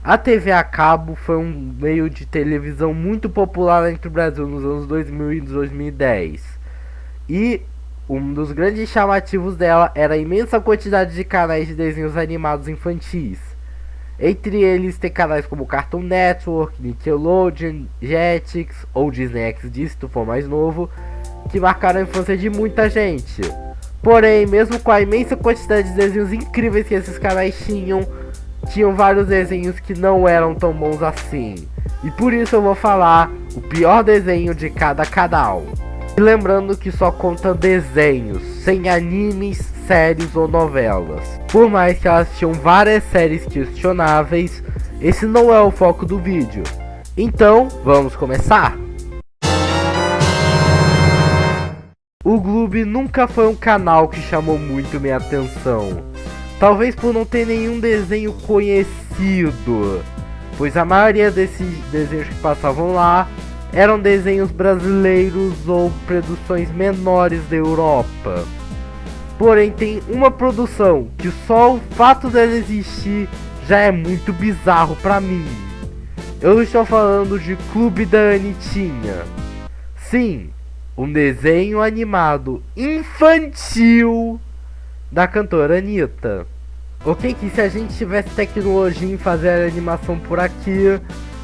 A TV a cabo foi um meio de televisão muito popular entre o Brasil nos anos 2000 e 2010. E um dos grandes chamativos dela era a imensa quantidade de canais de desenhos animados infantis. Entre eles tem canais como Cartoon Network, Nickelodeon, Jetix ou Disney XD, se tu for mais novo, que marcaram a infância de muita gente. Porém, mesmo com a imensa quantidade de desenhos incríveis que esses canais tinham vários desenhos que não eram tão bons assim. E por isso eu vou falar o pior desenho de cada canal. E lembrando que só conta desenhos, sem animes, séries ou novelas. Por mais que elas tinham várias séries questionáveis, esse não é o foco do vídeo. Então, vamos começar? O Gloob nunca foi um canal que chamou muito minha atenção. Talvez por não ter nenhum desenho conhecido, pois a maioria desses desenhos que passavam lá eram desenhos brasileiros ou produções menores da Europa. Porém, tem uma produção que só o fato dela existir já é muito bizarro pra mim. Eu estou falando de Clube da Anitinha. Sim, um desenho animado infantil da cantora Anitta. Ok, que se a gente tivesse tecnologia em fazer a animação por aqui,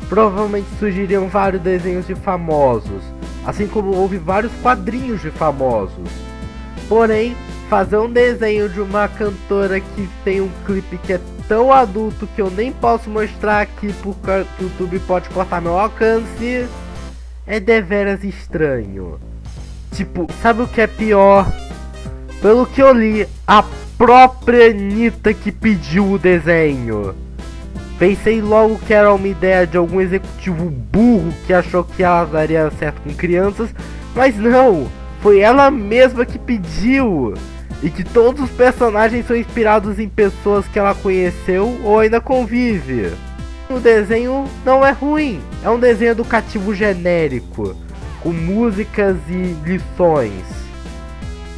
provavelmente surgiriam vários desenhos de famosos, assim como houve vários quadrinhos de famosos. Porém, fazer um desenho de uma cantora que tem um clipe que é tão adulto que eu nem posso mostrar aqui porque o YouTube pode cortar meu alcance, é deveras estranho. Tipo, sabe o que é pior? Pelo que eu li, a própria Anitta que pediu o desenho. Pensei logo que era uma ideia de algum executivo burro que achou que ela daria certo com crianças, mas não, foi ela mesma que pediu. E que todos os personagens são inspirados em pessoas que ela conheceu ou ainda convive. O desenho não é ruim, é um desenho educativo genérico, com músicas e lições.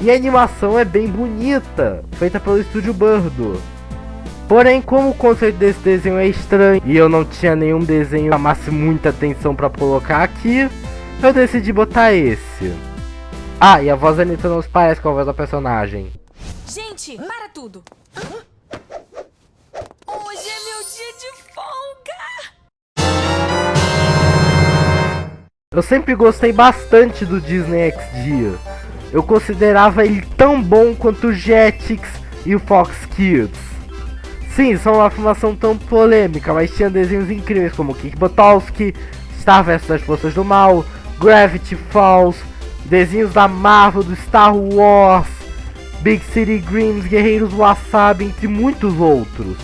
E a animação é bem bonita, feita pelo estúdio Birdo. Porém, como o conceito desse desenho é estranho e eu não tinha nenhum desenho que chamasse muita atenção pra colocar aqui, eu decidi botar esse. Ah, e a voz da Anitta não se parece com a voz da personagem. Gente, para tudo! Hoje é meu dia de folga! Eu sempre gostei bastante do Disney XD. Eu considerava ele tão bom quanto o Jetix e o Fox Kids. Sim, são uma formação tão polêmica, mas tinha desenhos incríveis como Kick Buttowski, Star vs as Forças do Mal, Gravity Falls, desenhos da Marvel, do Star Wars, Big City Dreams, Guerreiros Wasabi, entre muitos outros.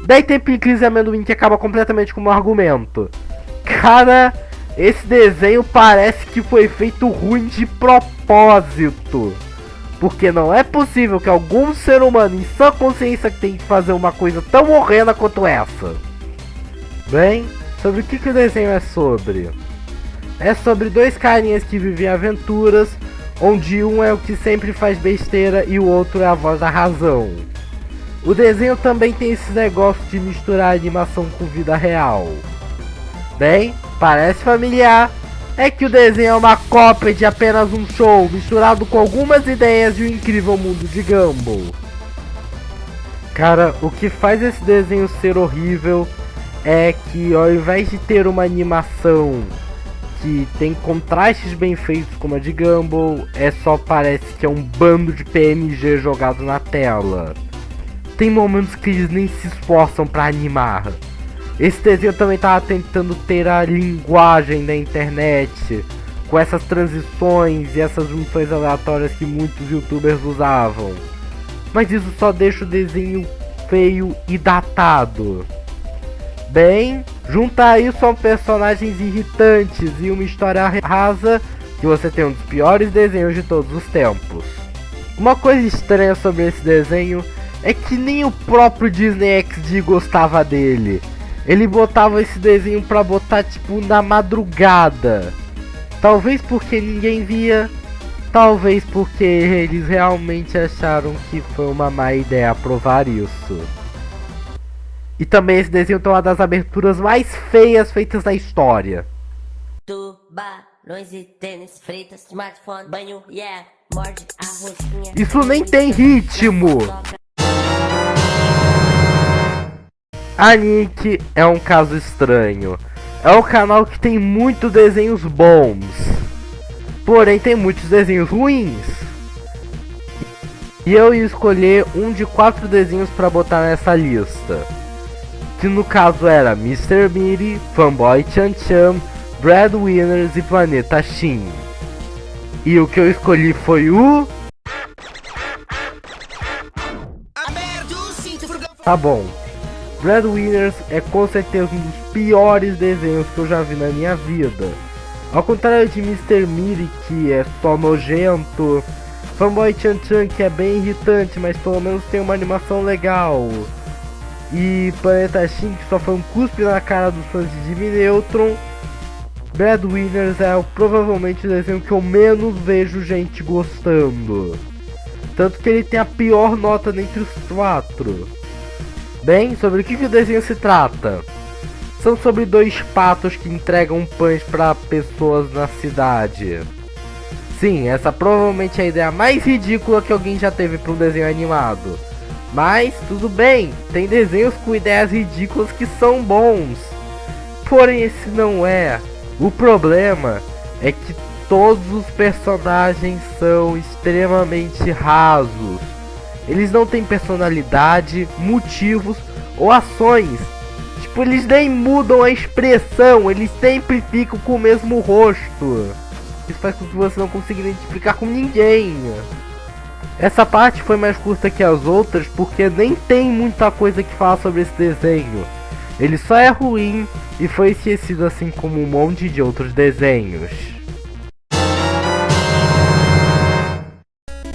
Daí tem Picles e Amendoim que acaba completamente com o meu argumento. Cara, esse desenho parece que foi feito ruim de propósito. Porque não é possível que algum ser humano em sã consciência tenha que fazer uma coisa tão horrenda quanto essa. Bem, sobre o que o desenho é sobre? É sobre dois carinhas que vivem aventuras, onde um é o que sempre faz besteira e o outro é a voz da razão. O desenho também tem esse negócio de misturar animação com vida real. Bem, parece familiar, é que o desenho é uma cópia de apenas um show misturado com algumas ideias de um incrível mundo de Gumball. Cara, o que faz esse desenho ser horrível é que ao invés de ter uma animação que tem contrastes bem feitos como a de Gumball, só parece que é um bando de PNG jogado na tela. Tem momentos que eles nem se esforçam pra animar. Esse desenho também tava tentando ter a linguagem da internet, com essas transições e essas junções aleatórias que muitos youtubers usavam. Mas isso só deixa o desenho feio e datado. Bem, junta a isso a personagens irritantes e uma história rasa, que você tem um dos piores desenhos de todos os tempos. Uma coisa estranha sobre esse desenho é que nem o próprio Disney XD gostava dele. Ele botava esse desenho pra botar tipo na madrugada. Talvez porque ninguém via, talvez porque eles realmente acharam que foi uma má ideia aprovar isso. E também esse desenho tem uma das aberturas mais feias feitas na história. Tubarões e tênis, fritas, smartphone, banho, yeah, morde a rosquinha. Isso nem tem ritmo! A Nick é um caso estranho. É um canal que tem muitos desenhos bons, porém tem muitos desenhos ruins. E eu ia escolher um de 4 desenhos para botar nessa lista, que no caso era Mr. Meaty, Fanboy Chan Chan, Breadwinners e Planeta Shin. E o que eu escolhi foi o... Tá bom. Breadwinners é com certeza um dos piores desenhos que eu já vi na minha vida. Ao contrário de Mr. Meaty, que é só nojento, Fanboy Chan Chan, que é bem irritante, mas pelo menos tem uma animação legal, e Planeta Shin, que só foi um cuspe na cara dos fãs de Jimmy Neutron, Breadwinners é provavelmente o desenho que eu menos vejo gente gostando. Tanto que ele tem a pior nota dentre os 4. Bem, sobre o que o desenho se trata? São sobre 2 patos que entregam pães para pessoas na cidade. Sim, essa provavelmente é a ideia mais ridícula que alguém já teve para um desenho animado. Mas, tudo bem, tem desenhos com ideias ridículas que são bons. Porém, esse não é. O problema é que todos os personagens são extremamente rasos. Eles não têm personalidade, motivos ou ações. Tipo, eles nem mudam a expressão, eles sempre ficam com o mesmo rosto. Isso faz com que você não consiga identificar com ninguém. Essa parte foi mais curta que as outras porque nem tem muita coisa que falar sobre esse desenho. Ele só é ruim e foi esquecido assim como um monte de outros desenhos.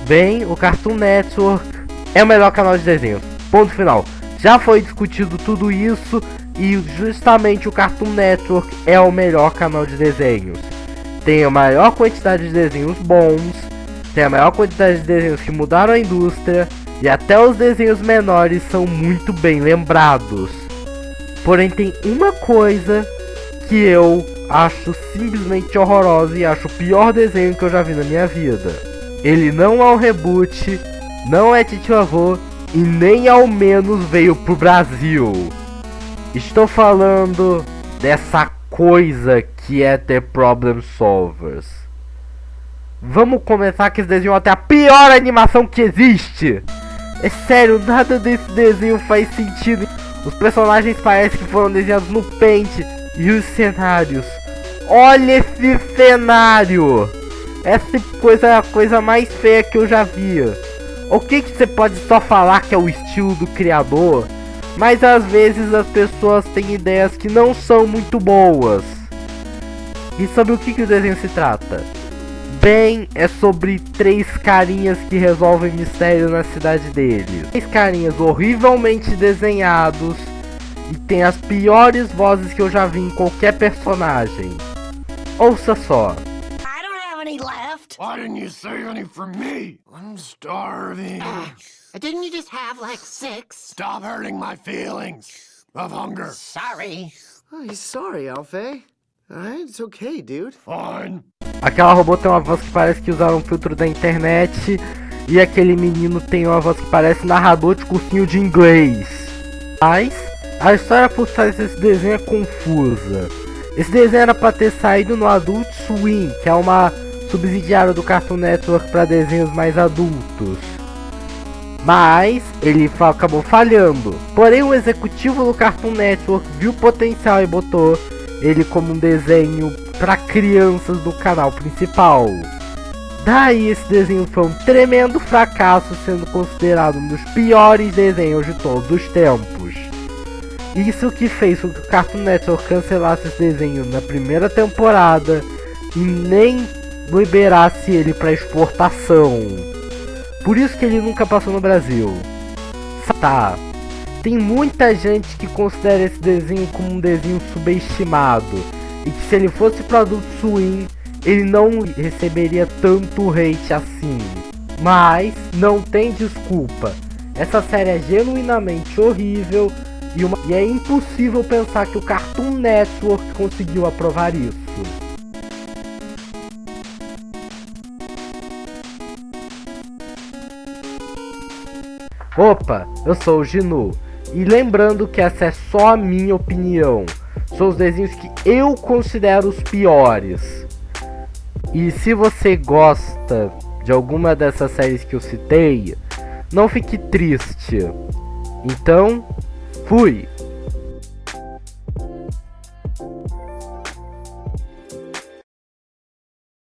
Bem, o Cartoon Network é o melhor canal de desenhos. Ponto final. Já foi discutido tudo isso e justamente o Cartoon Network é o melhor canal de desenhos. Tem a maior quantidade de desenhos bons, tem a maior quantidade de desenhos que mudaram a indústria e até os desenhos menores são muito bem lembrados. Porém tem uma coisa que eu acho simplesmente horrorosa e acho o pior desenho que eu já vi na minha vida. Ele não é um reboot, não é Titio Avô e nem ao menos veio pro Brasil. Estou falando dessa coisa que é The Problem Solvers. Vamos começar que esse desenho até a pior animação que existe. É sério, nada desse desenho faz sentido. Os personagens parecem que foram desenhados no Paint. E os cenários, olha esse cenário. Essa coisa é a coisa mais feia que eu já vi. O que você pode só falar que é o estilo do criador, mas às vezes as pessoas têm ideias que não são muito boas. E sobre o que o desenho se trata? Bem, é sobre 3 carinhas que resolvem mistério na cidade deles. 3 carinhas horrivelmente desenhados e tem as piores vozes que eu já vi em qualquer personagem. Ouça só. Why didn't you save any for me? I'm starving. Didn't you just have like 6? Stop hurting my feelings of hunger. Sorry. Oh, he's sorry, Alfie. Alright, it's okay, dude. Fine. Aquela robô tem uma voz que parece que usaram um filtro da internet. E aquele menino tem uma voz que parece narrador de cursinho de inglês. Mas a história por trás desse desenho é confusa. Esse desenho era pra ter saído no Adult Swim, que é uma subsidiária do Cartoon Network para desenhos mais adultos. Mas ele acabou falhando. Porém o executivo do Cartoon Network viu o potencial e botou ele como um desenho para crianças do canal principal. Daí esse desenho foi um tremendo fracasso, sendo considerado um dos piores desenhos de todos os tempos. Isso que fez com que o Cartoon Network cancelasse esse desenho na primeira temporada e nem liberasse ele para exportação. Por isso que ele nunca passou no Brasil. Tá, tem muita gente que considera esse desenho como um desenho subestimado e que se ele fosse para Adult Swim ele não receberia tanto hate assim. Mas não tem desculpa. Essa série é genuinamente horrível E é impossível pensar que o Cartoon Network conseguiu aprovar isso. Opa, eu sou o Ginu. E lembrando que essa é só a minha opinião. São os desenhos que eu considero os piores. E se você gosta de alguma dessas séries que eu citei, não fique triste. Então, fui!